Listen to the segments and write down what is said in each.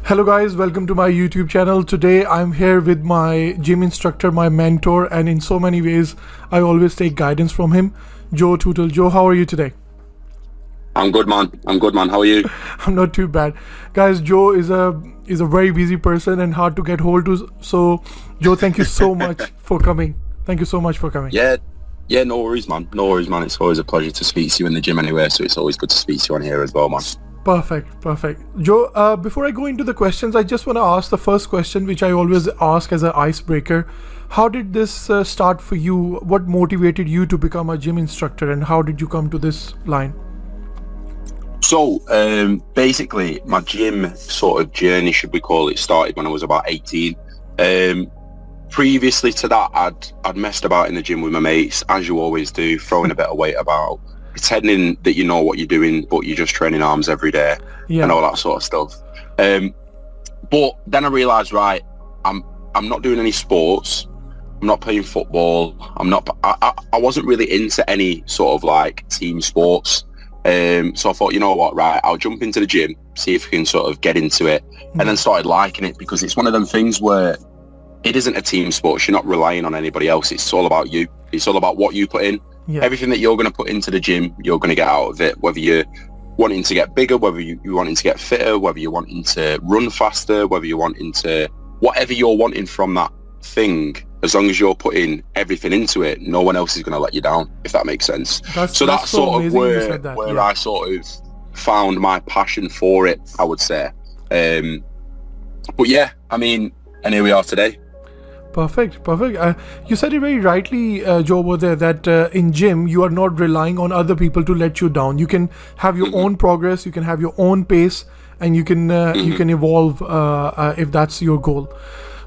Hello guys, welcome to my YouTube channel. Today I'm here with my gym instructor, my mentor, and in so many ways I always take guidance from him, Joe Tootell. Joe, how are you today? I'm good, man. How are you? I'm not too bad. Guys, Joe is a very busy person and hard to get hold to. So Joe, thank you so much for coming. Thank you so much for coming. Yeah, no worries, man. No worries, man. It's always a pleasure to speak to you in the gym anyway, so it's always good to speak to you on here as well, man. Perfect. Joe, before I go into the questions, I just want to ask the first question, which I always ask as an icebreaker. How did this start for you? What motivated you to become a gym instructor, and how did you come to this line? So, basically, my gym sort of journey, should we call it, started when I was about 18. Previously to that, I'd messed about in the gym with my mates, as you always do, throwing a bit of weight about, pretending that you know what you're doing, but you're just training arms every day and all that sort of stuff. But then I realised, right, I'm not doing any sports. I'm not playing football. I wasn't really into any sort of like team sports. So I thought, you know what, right, I'll jump into the gym, see if I can sort of get into it, and then started liking it because it's one of them things where it isn't a team sport. You're not relying on anybody else. It's all about you. It's all about what you put in. Everything that you're going to put into the gym, you're going to get out of it, whether you're wanting to get bigger, whether you're wanting to get fitter, whether you're wanting to run faster, whether you're wanting to, whatever you're wanting from that thing, as long as you're putting everything into it, no one else is going to let you down, if that makes sense. That's sort of where I sort of found my passion for it, I would say. But yeah, I mean, and here we are today. Perfect. You said it very rightly, Joe, over there, that in gym you are not relying on other people to let you down. You can have your own progress, you can have your own pace, and you can evolve if that's your goal.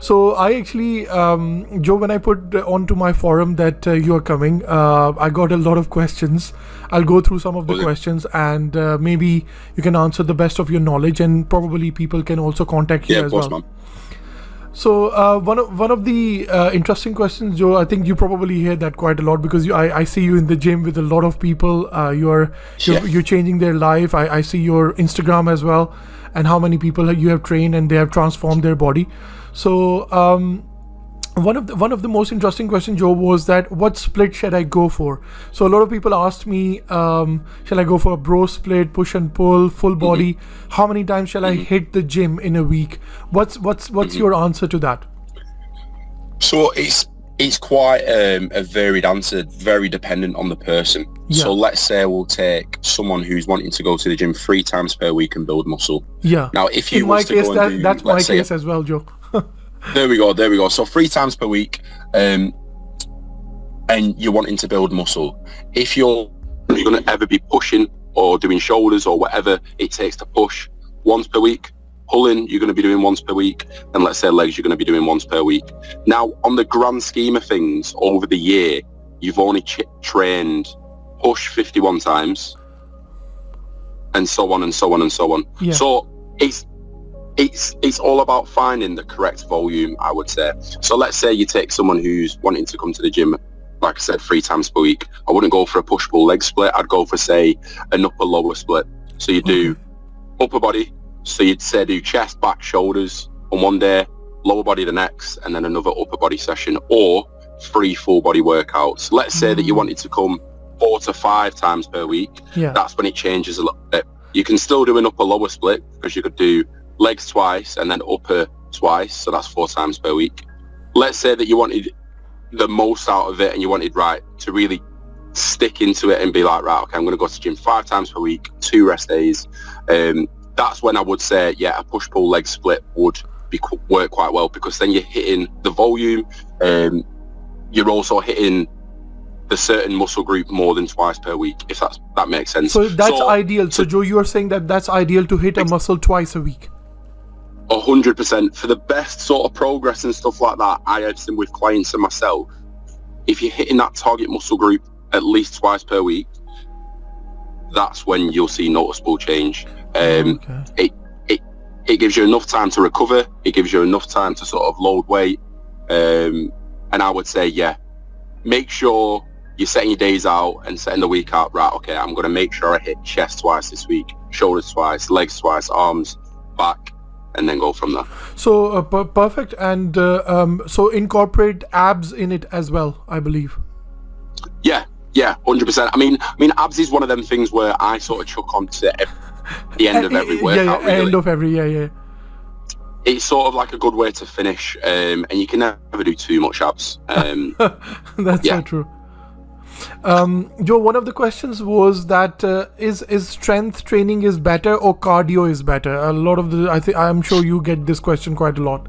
So I actually, Joe, when I put onto my forum that you are coming, I got a lot of questions. I'll go through some of the questions, and maybe you can answer the best of your knowledge, and probably people can also contact you as well. Man. So one of the interesting questions, Joe, I think you probably hear that quite a lot because I see you in the gym with a lot of people. You're changing their life. I see your Instagram as well, and how many people you have trained and they have transformed their body. So one of the most interesting questions, Joe, was that what split should I go for? So a lot of people asked me, shall I go for a bro split, push and pull, full body? How many times shall I hit the gym in a week? What's your answer to that? So it's quite a varied answer, very dependent on the person. So let's say we'll take someone who's wanting to go to the gym 3 times per week and build muscle. Now, if you was to go and do, that's my case as well, Joe. There we go. So 3 times per week, and you're wanting to build muscle. If you're going to ever be pushing or doing shoulders or whatever it takes to push once per week, pulling you're going to be doing once per week, and let's say legs you're going to be doing once per week. Now, on the grand scheme of things, over the year, you've only trained push 51 times, and so on and so on and so on. So it's all about finding the correct volume, I would say. So let's say you take someone who's wanting to come to the gym, like I said, 3 times per week. I wouldn't go for a push-pull leg split. I'd go for, say, an upper-lower split. So you do upper body. So you'd say do chest, back, shoulders on one day, lower body the next, and then another upper body session, or 3 full body workouts. Let's say that you wanted to come 4 to 5 times per week. That's when it changes a little bit. You can still do an upper-lower split because you could do legs twice and then upper twice, so that's 4 times per week. Let's say that you wanted the most out of it and you wanted, right, to really stick into it and be like, right, okay, I'm going to go to the gym 5 times per week, 2 rest days. That's when I would say, yeah, a push-pull leg split would work quite well, because then you're hitting the volume, you're also hitting the certain muscle group more than twice per week, if that makes sense. So that's ideal. So Joe, you are saying that that's ideal to hit a muscle twice a week? 100%. For the best sort of progress and stuff like that, I have seen with clients and myself, if you're hitting that target muscle group at least twice per week, that's when you'll see noticeable change. It gives you enough time to recover, it gives you enough time to sort of load weight, and I would say, yeah, make sure you're setting your days out and setting the week out, right, okay, I'm going to make sure I hit chest twice this week, shoulders twice, legs twice, arms, back, and then go from there. So perfect. And so incorporate abs in it as well, I believe. Yeah, 100%. I mean, abs is one of them things where I sort of chuck onto the end of every workout. Yeah, end of every, yeah. It's sort of like a good way to finish, and you can never do too much abs. That's so true. Joe, one of the questions was that is strength training is better or cardio is better? A lot of I'm sure you get this question quite a lot.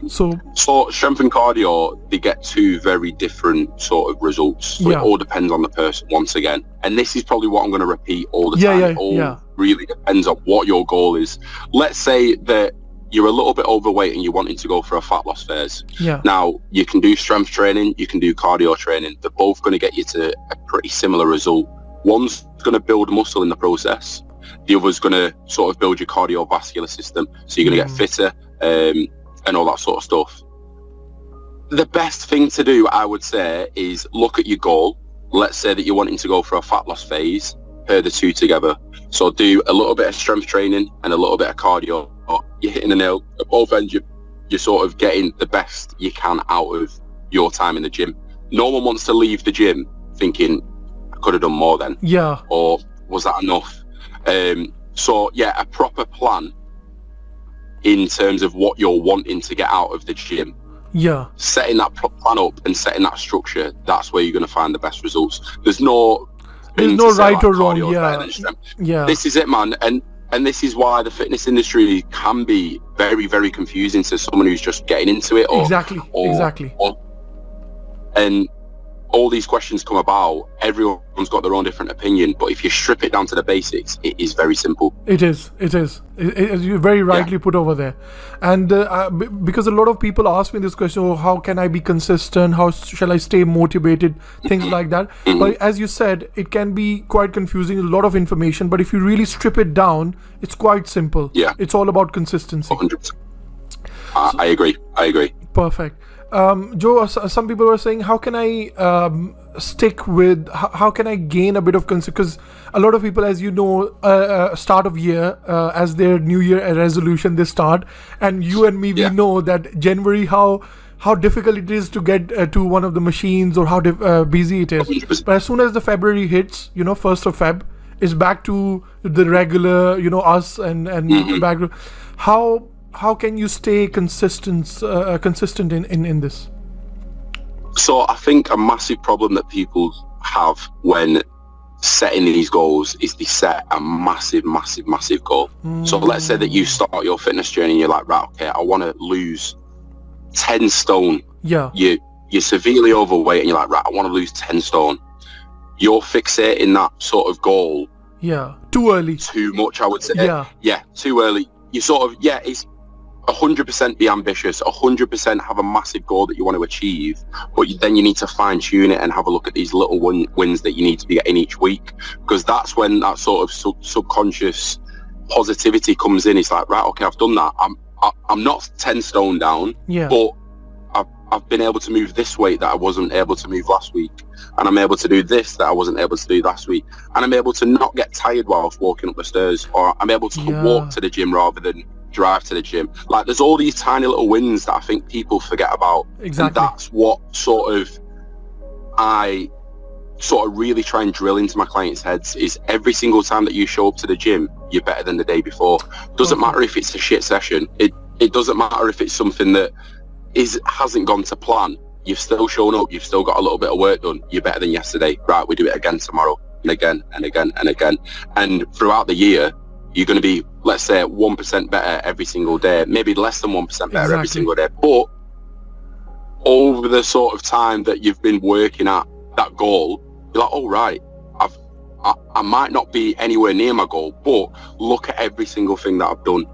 So strength and cardio, they get two very different sort of results. So it all depends on the person once again. And this is probably what I'm going to repeat all the time. It all really depends on what your goal is. Let's say that you're a little bit overweight and you're wanting to go for a fat loss phase. Now, you can do strength training, you can do cardio training. They're both going to get you to a pretty similar result. One's going to build muscle in the process. The other's going to sort of build your cardiovascular system. So you're going to get fitter and all that sort of stuff. The best thing to do, I would say, is look at your goal. Let's say that you're wanting to go for a fat loss phase. Pair the two together. So do a little bit of strength training and a little bit of cardio. You're hitting the nail at both ends. You're sort of getting the best you can out of your time in the gym. No one wants to leave the gym thinking, I could have done more then. Or was that enough? So yeah, a proper plan in terms of what you're wanting to get out of the gym. Setting that plan up and setting that structure, that's where you're going to find the best results. There's no right or wrong. This is it, man. And this is why the fitness industry can be very, very confusing to someone who's just getting into it. And all these questions come about. Everyone's got their own different opinion, but if you strip it down to the basics, it is very simple. It is. You very rightly put over there. And because a lot of people ask me this question, how can I be consistent? How shall I stay motivated? Things like that. But as you said, it can be quite confusing, a lot of information, but if you really strip it down, it's quite simple. It's all about consistency. 100%. I agree. Perfect. Joe, some people are saying, how can I stick with, how can I gain a bit of consistency? Because a lot of people, as you know, start of year, as their new year resolution, they start. And you and me, we know that January, how difficult it is to get to one of the machines, or how busy it is. 100%. But as soon as the February hits, 1st of Feb, is back to the regular, us and back to how can you stay consistent in this? So I think a massive problem that people have when setting these goals is they set a massive goal. So let's say that you start your fitness journey and you're like, right, okay, I want to lose 10 stone. You're severely overweight and you're like, right, I want to lose 10 stone. You're fixating that sort of goal. Too early. Too much, I would say. Too early. You sort of, it's 100% be ambitious, 100% have a massive goal that you want to achieve, but then you need to fine tune it and have a look at these little wins that you need to be getting each week, because that's when that sort of subconscious positivity comes in. It's like, right, okay, I've done that. I'm not 10 stone down, but I've been able to move this weight that I wasn't able to move last week, and I'm able to do this that I wasn't able to do last week, and I'm able to not get tired whilst walking up the stairs, or I'm able to walk to the gym rather than drive to the gym. Like, there's all these tiny little wins that I think people forget about. And that's what I really try and drill into my clients' heads, is every single time that you show up to the gym, you're better than the day before. Doesn't matter if it's a shit session. It doesn't matter if it's something that hasn't gone to plan. You've still shown up, you've still got a little bit of work done, you're better than yesterday. Right, we do it again tomorrow, and again and again and again. And throughout the year, you're going to be, let's say, 1% better every single day, maybe less than 1% better every single day. But over the sort of time that you've been working at that goal, you're like, oh, right, I might not be anywhere near my goal, but look at every single thing that I've done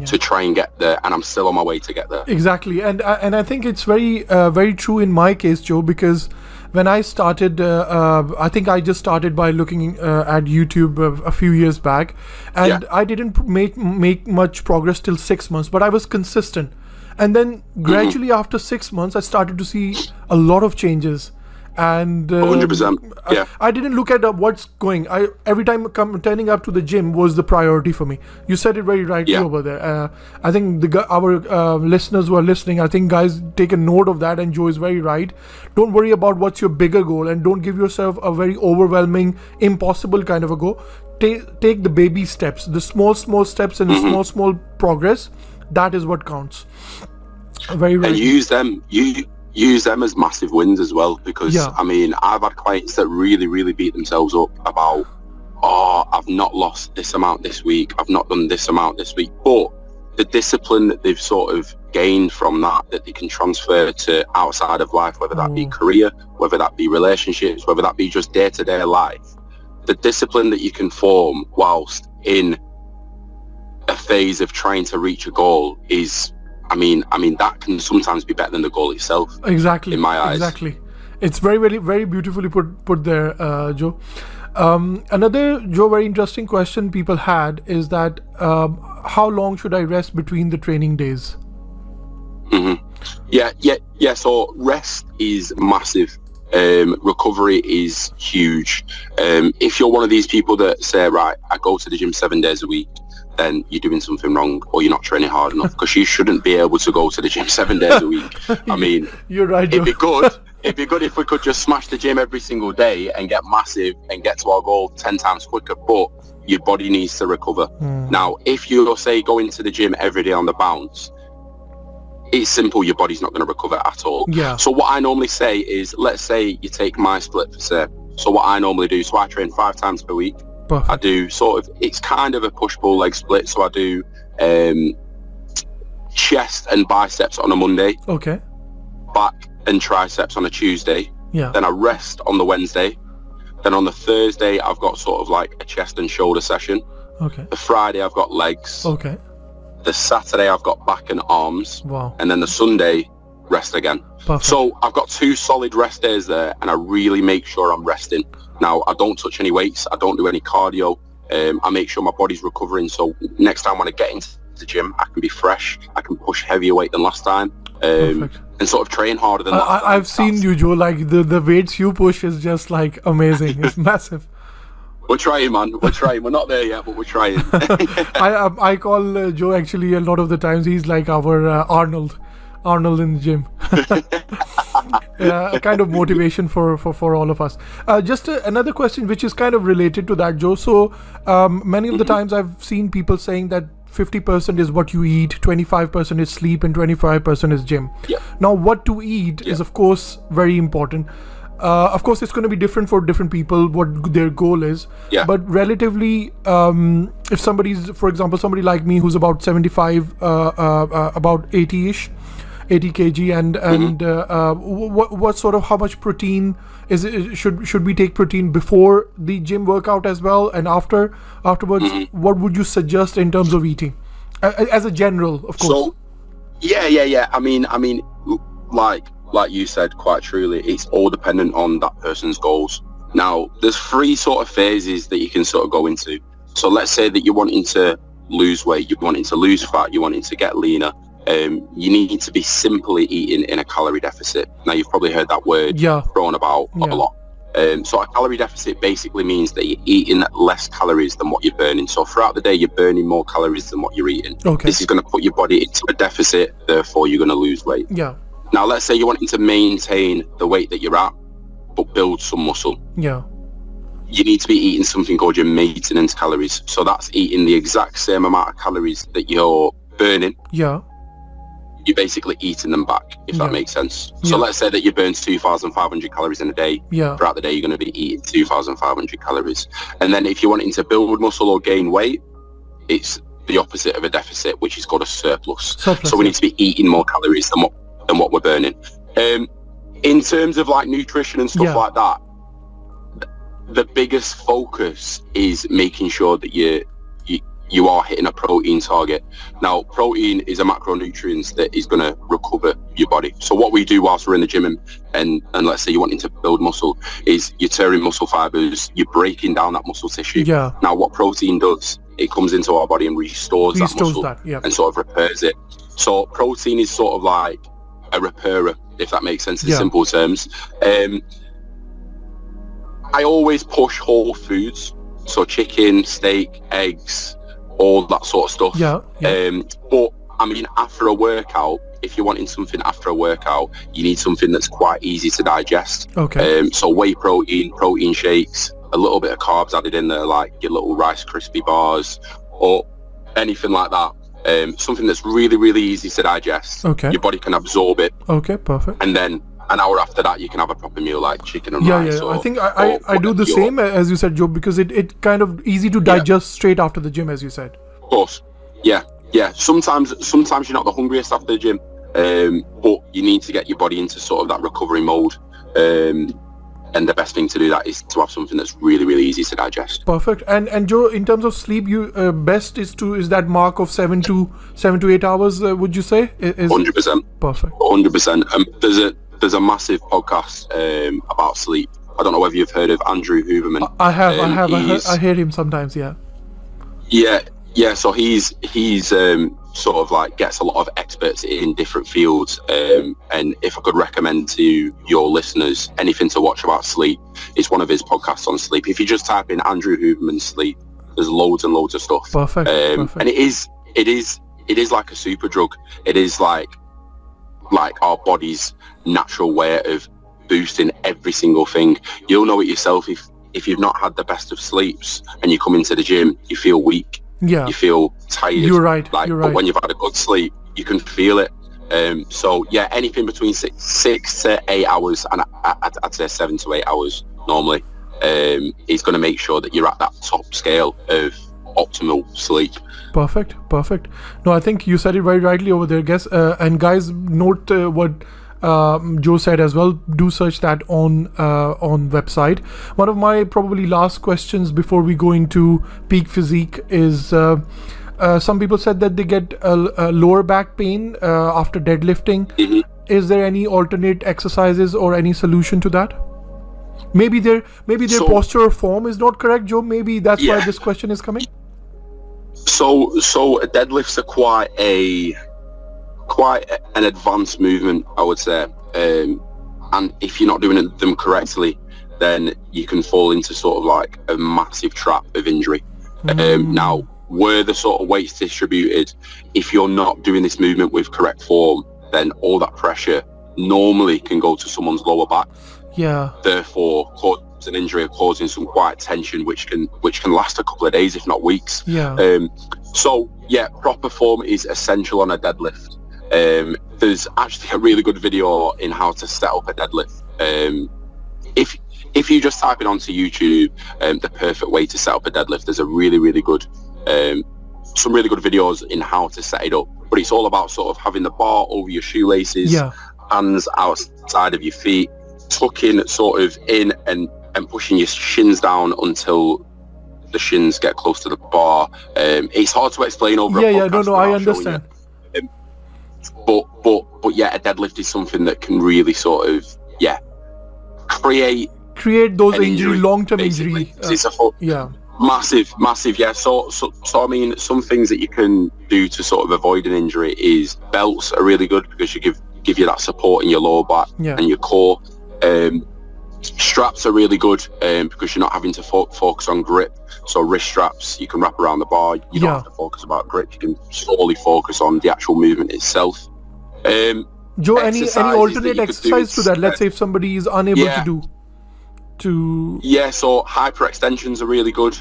to try and get there, and I'm still on my way to get there. Exactly. And I think it's very true in my case, Joe, because when I started, I think I just started by looking at YouTube a few years back, and I didn't make much progress till 6 months, but I was consistent. And then gradually after 6 months, I started to see a lot of changes. And 100%. Yeah. I didn't look at what's going. Every time turning up to the gym was the priority for me. You said it very rightly over there. I think our listeners who are listening, I think guys take a note of that, and Joe is very right. Don't worry about what's your bigger goal, and don't give yourself a very overwhelming, impossible kind of a goal. Take the baby steps, the small steps, and the small progress. That is what counts. Very right. And use them as massive wins as well, because I mean, I've had clients that really beat themselves up about, oh, I've not lost this amount this week, I've not done this amount this week, but the discipline that they've sort of gained from that they can transfer to outside of life, whether that be career, whether that be relationships, whether that be just day-to-day life, the discipline that you can form whilst in a phase of trying to reach a goal is, I mean that can sometimes be better than the goal itself. Exactly. In my eyes. Exactly. It's very beautifully put there, Joe. Another, Joe, very interesting question people had is that how long should I rest between the training days? Yeah. So rest is massive. Recovery is huge. If you're one of these people that say, right, I go to the gym 7 days a week, then you're doing something wrong, or you're not training hard enough, because you shouldn't be able to go to the gym 7 days a week. I mean, you're right, Joe. It'd be good if we could just smash the gym every single day and get massive and get to our goal 10 times quicker, but your body needs to recover. Now, if you say go into the gym every day on the bounce, it's simple, your body's not going to recover at all. So what I normally say is, let's say you take my split for say. So what I normally do, so I train 5 times per week. Perfect. I do sort of, it's kind of a push-pull leg split. So I do chest and biceps on a Monday. Okay. Back and triceps on a Tuesday. Yeah. Then I rest on the Wednesday. Then on the Thursday, I've got sort of like a chest and shoulder session. Okay. The Friday, I've got legs. Okay. The Saturday, I've got back and arms. Wow. And then the Sunday, rest again. Perfect. So I've got 2 solid rest days there, and I really make sure I'm resting. Now, I don't touch any weights. I don't do any cardio. I make sure my body's recovering. So next time when I get into the gym, I can be fresh. I can push heavier weight than last time. And sort of train harder than last time. I've seen you, Joe. Like the weights you push is just like amazing. It's massive. We're trying, man. We're trying. We're not there yet, but we're trying. I call Joe actually a lot of the times. He's like our Arnold in the gym. A kind of motivation for all of us. Just another question which is kind of related to that, Joe. So many of the times I've seen people saying that 50% is what you eat, 25% is sleep, and 25% is gym. Now what to eat is of course very important. Of course it's going to be different for different people what their goal is, but relatively if somebody's, for example, somebody like me who's about 75, about 80ish, 80 kg, and what sort of, how much protein is it, should we take protein before the gym workout as well, and afterwards what would you suggest in terms of eating as a general, of course? So yeah, I mean like you said quite truly, it's all dependent on that person's goals. Now there's 3 sort of phases that you can sort of go into. So let's say that you're wanting to lose weight, you're wanting to lose fat, you're wanting to get leaner. You need to be simply eating in a calorie deficit. Now you've probably heard that word thrown about a lot. So a calorie deficit basically means that you're eating less calories than what you're burning. So throughout the day you're burning more calories than what you're eating. This is going to put your body into a deficit, therefore you're going to lose weight. Now let's say you're wanting to maintain the weight that you're at but build some muscle. You need to be eating something called your maintenance calories. So that's eating the exact same amount of calories that you're burning. You're basically eating them back, if that makes sense. So let's say that you burn 2,500 calories in a day. Throughout the day, you're going to be eating 2,500 calories. And then if you're wanting to build muscle or gain weight, it's the opposite of a deficit, which is called a surplus. So we need to be eating more calories than what we're burning. In terms of like nutrition and stuff like that, the biggest focus is making sure that you are hitting a protein target. Now, protein is a macronutrient that is going to recover your body. So what we do whilst we're in the gym and let's say you're wanting to build muscle is you're tearing muscle fibers, you're breaking down that muscle tissue. Now, what protein does, it comes into our body and restores that muscle and sort of repairs it. So protein is sort of like a repairer, if that makes sense in simple terms. I always push whole foods, so chicken, steak, eggs, all that sort of stuff. Yeah. But I mean, after a workout, if you're wanting something after a workout, you need something that's quite easy to digest. Okay. So whey protein, protein shakes, a little bit of carbs added in there, like your little Rice Krispie bars or anything like that. Something that's really, really easy to digest. Okay. Your body can absorb it. Okay, perfect. And then an hour after that, you can have a proper meal like chicken and rice. Yeah. I think I do the same as you said, Joe, because it kind of easy to digest straight after the gym, as you said. Of course. Yeah. Sometimes you're not the hungriest after the gym, but you need to get your body into sort of that recovery mode. And the best thing to do that is to have something that's really, really easy to digest. Perfect. And Joe, in terms of sleep, you best is that mark of 7 to 8 hours. Would you say? 100%. Perfect. 100%. There's a massive podcast about sleep. I don't know whether you've heard of Andrew Huberman. I have. I hear him sometimes. Yeah. Yeah. So he's sort of like gets a lot of experts in different fields. And if I could recommend to your listeners anything to watch about sleep, it's one of his podcasts on sleep. If you just type in Andrew Huberman sleep, there's loads and loads of stuff. Perfect. And it is like a super drug. It is like our body's natural way of boosting every single thing. You'll know it yourself if you've not had the best of sleeps and you come into the gym, you feel weak. Yeah. You feel tired. You're right. But when you've had a good sleep, you can feel it. So yeah, anything between 6 to 8 hours, and I'd say 7 to 8 hours normally, is going to make sure that you're at that top scale of optimal sleep. Perfect. No, I think you said it very rightly over there, guys. And guys, note what Joe said as well. Do search that on website. One of my probably last questions before we go into peak physique is some people said that they get a lower back pain after deadlifting. Mm-hmm. Is there any alternate exercises or any solution to that? Maybe their posture or form is not correct, Joe. Maybe that's why this question is coming. So deadlifts are quite an advanced movement, I would say, and if you're not doing them correctly, then you can fall into sort of like a massive trap of injury. Now, where the sort of weight's distributed, if you're not doing this movement with correct form, then all that pressure normally can go to someone's lower back. Yeah. Therefore, cause an injury or causing some quiet tension, which can last a couple of days, if not weeks. Yeah. So yeah, proper form is essential on a deadlift. There's actually a really good video in how to set up a deadlift. If you just type it onto YouTube, the perfect way to set up a deadlift, there's a really, really good, some really good videos in how to set it up. But it's all about sort of having the bar over your shoelaces, hands outside of your feet, tucking sort of in and pushing your shins down until the shins get close to the bar. It's hard to explain over a podcast. No, I understand. But yeah, a deadlift is something that can really sort of create those long-term injury. It's a massive. Yeah. So I mean, some things that you can do to sort of avoid an injury is belts are really good because you give you that support in your lower back and your core. Straps are really good because you're not having to focus on grip. So wrist straps you can wrap around the bar. You don't have to focus about grip. You can solely focus on the actual movement itself. Joe, any alternate exercise to that? Let's say if somebody is unable to do. So hyperextensions are really good.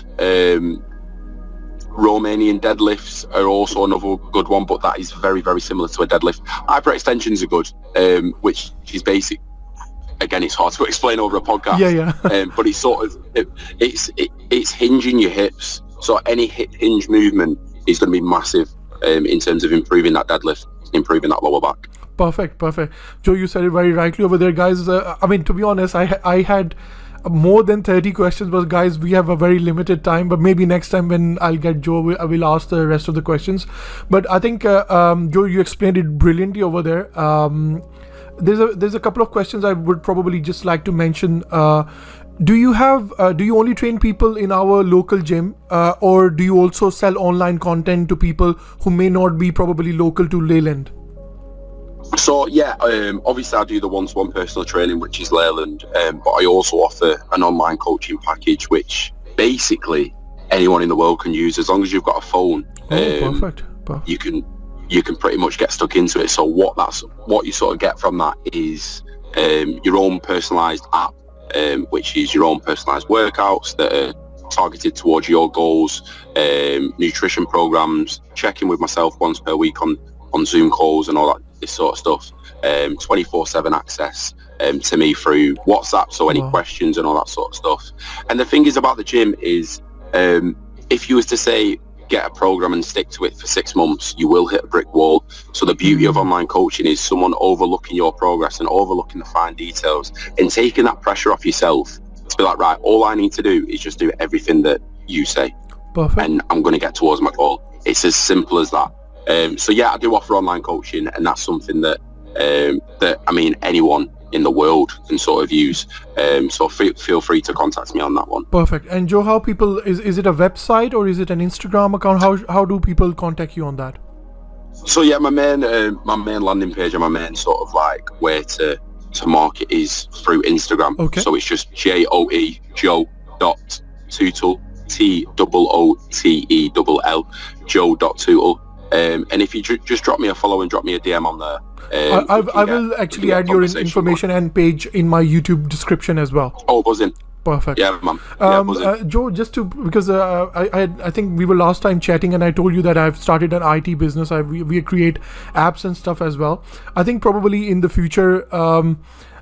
Romanian deadlifts are also another good one, but that is very, very similar to a deadlift. Hyperextensions are good, which is basic. Again, it's hard to explain over a podcast. But it's sort of it's hinging your hips. So any hip hinge movement is going to be massive in terms of improving that deadlift, improving that lower back. Perfect. Joe, you said it very rightly over there, guys. I mean, to be honest, I had more than 30 questions, but guys, we have a very limited time. But maybe next time when I'll get Joe, I will ask the rest of the questions. But I think Joe, you explained it brilliantly over there. There's a couple of questions I would probably just like to mention. Do you only train people in our local gym, or do you also sell online content to people who may not be probably local to Leyland? So yeah, obviously I do the one-to-one personal training, which is Leyland, but I also offer an online coaching package, which basically anyone in the world can use as long as you've got a phone. Perfect. You can pretty much get stuck into it. So what you sort of get from that is your own personalised app, which is your own personalised workouts that are targeted towards your goals, nutrition programs, checking with myself once per week on Zoom calls and all that, this sort of stuff, 24/7 access to me through WhatsApp, so any questions and all that sort of stuff. And the thing is about the gym is, if you was to say get a program and stick to it for 6 months, you will hit a brick wall. So the beauty of online coaching is someone overlooking your progress and overlooking the fine details and taking that pressure off yourself to be like, right, all I need to do is just do everything that you say. Perfect. And I'm going to get towards my goal. It's as simple as that. So yeah, I do offer online coaching, and that's something that I mean anyone in the world can sort of use. So feel free to contact me on that one. Perfect. And Joe, how people is it a website or is it an Instagram account? How do people contact you on that? So yeah, my main landing page and my main sort of like way to market is through Instagram. Okay. So it's just Joe.Tootell, Tootell, Joe.Tootell. And if you just drop me a follow and drop me a DM on there, I will actually add your information and page in my YouTube description as well. Oh, buzzing. Perfect. Yeah, man. Joe, just to because I think we were last time chatting and I told you that I've started an IT business. We create apps and stuff as well. I think probably in the future,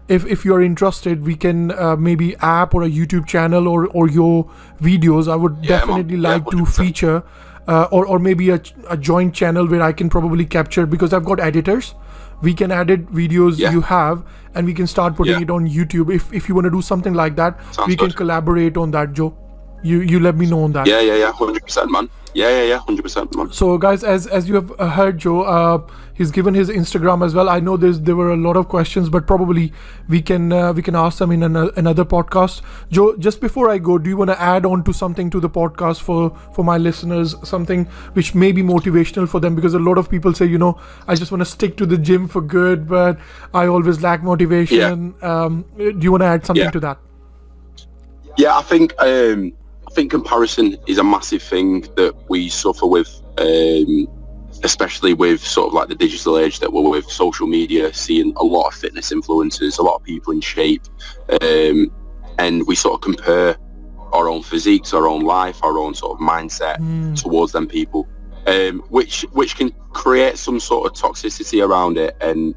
if you're interested, we can maybe app or a YouTube channel or your videos. I would definitely like to feature. Or maybe a joint channel where I can probably capture, because I've got editors. We can edit videos you have, and we can start putting it on YouTube. If you want to do something like that, we can collaborate on that, Joe. You let me know on that. Yeah, 100%, man. Yeah, 100%, man. So guys, as you have heard, Joe, he's given his Instagram as well. I know there were a lot of questions, but probably we can ask them in another podcast. Joe, just before I go, do you want to add on to something to the podcast for my listeners, something which may be motivational for them? Because a lot of people say, I just want to stick to the gym for good, but I always lack motivation. Do you want to add something to that? Yeah, I think comparison is a massive thing that we suffer with, especially with sort of like the digital age that we're with, social media, seeing a lot of fitness influencers, a lot of people in shape, and we sort of compare our own physiques, our own life, our own sort of mindset towards them people, which can create some sort of toxicity around it, and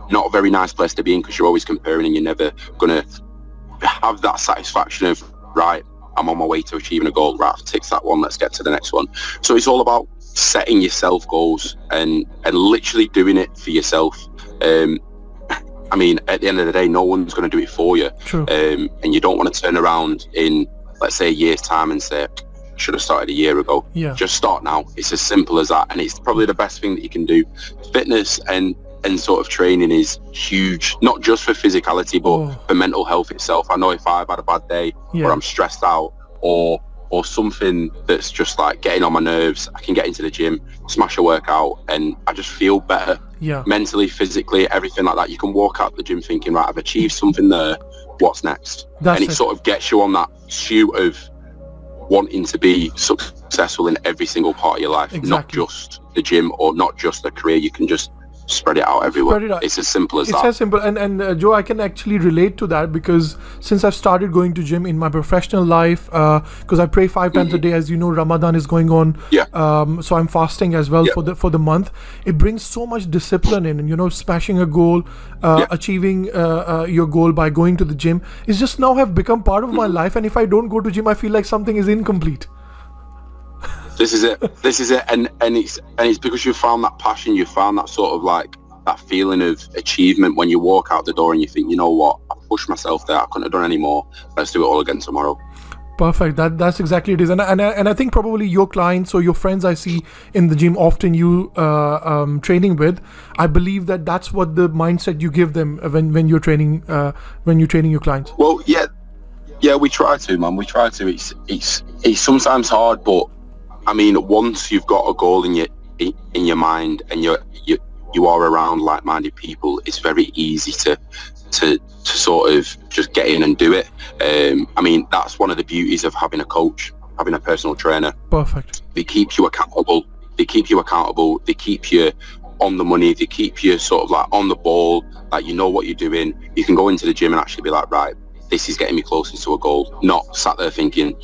not a very nice place to be in, because you're always comparing and you're never going to have that satisfaction of, right, I'm on my way to achieving a goal, right, I've ticked that one, let's get to the next one. So it's all about setting yourself goals and literally doing it for yourself. I mean, at the end of the day, no one's going to do it for you. True. And you don't want to turn around in, let's say, a year's time and say, I should have started a year ago. Yeah. Just start now. It's as simple as that, and it's probably the best thing that you can do. Fitness and sort of training is huge, not just for physicality, but for mental health itself. I know if I've had a bad day or I'm stressed out or something that's just like getting on my nerves, I can get into the gym, smash a workout, and I just feel better mentally, physically, everything like that. You can walk out the gym thinking, right, I've achieved something there, what's next? And it sort of gets you on that shoot of wanting to be successful in every single part of your life, not just the gym or not just the career. You can just spread it out everywhere. It's as simple as that. It's as simple. And Joe, I can actually relate to that, because since I've started going to gym in my professional life, because I pray 5 times a day, as you know, Ramadan is going on. So I'm fasting as well for the month. It brings so much discipline in, and smashing a goal, achieving your goal by going to the gym is just now have become part of my life. And if I don't go to gym, I feel like something is incomplete. This is it, and it's because you found that passion, you found that sort of like that feeling of achievement when you walk out the door and you think, you know what, I pushed myself there, I couldn't have done any more, let's do it all again tomorrow. Perfect. That's exactly it is, and I think probably your clients or your friends I see in the gym, often you training with, I believe that's what the mindset you give them when you're training your clients. Well, yeah, we try to, man. We try to. It's sometimes hard, but I mean, once you've got a goal in your mind and you're you are around like-minded people, it's very easy to sort of just get in and do it. I mean, that's one of the beauties of having a coach, having a personal trainer. Perfect. They keep you accountable. They keep you on the money. They keep you sort of like on the ball, like you know what you're doing. You can go into the gym and actually be like, right, this is getting me closer to a goal. Not sat there thinking,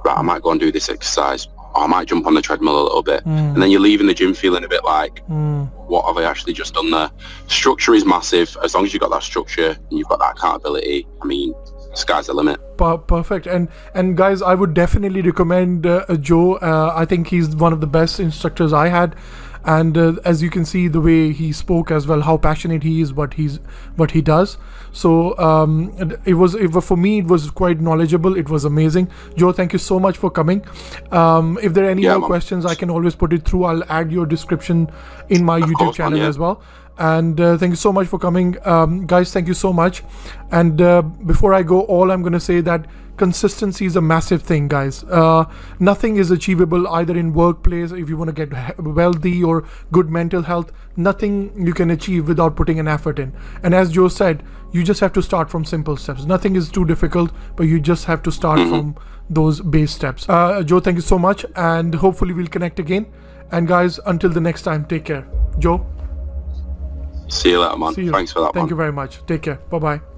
right, I might go and do this exercise. Or I might jump on the treadmill a little bit. And then you're leaving the gym feeling a bit like, what have I actually just done there? Structure is massive. As long as you've got that structure and you've got that accountability, I mean, sky's the limit. Perfect. And guys, I would definitely recommend Joe. I think he's one of the best instructors I had. And as you can see the way he spoke as well, how passionate he is what he does. So for me it was quite knowledgeable. It was amazing. Joe, thank you so much for coming. If there are any more questions, I can always put it through. I'll add your description in my YouTube channel as well. And thank you so much for coming. Guys, thank you so much. And before I go, all I'm going to say that consistency is a massive thing, guys. Nothing is achievable either in workplace, if you want to get wealthy or good mental health. Nothing you can achieve without putting an effort in. And as Joe said, you just have to start from simple steps. Nothing is too difficult, but you just have to start from those base steps. Joe, thank you so much, and hopefully we'll connect again. And guys, until the next time, take care. Joe? See you later, man. Thanks for that, man. Thank you very much. Take care. Bye-bye.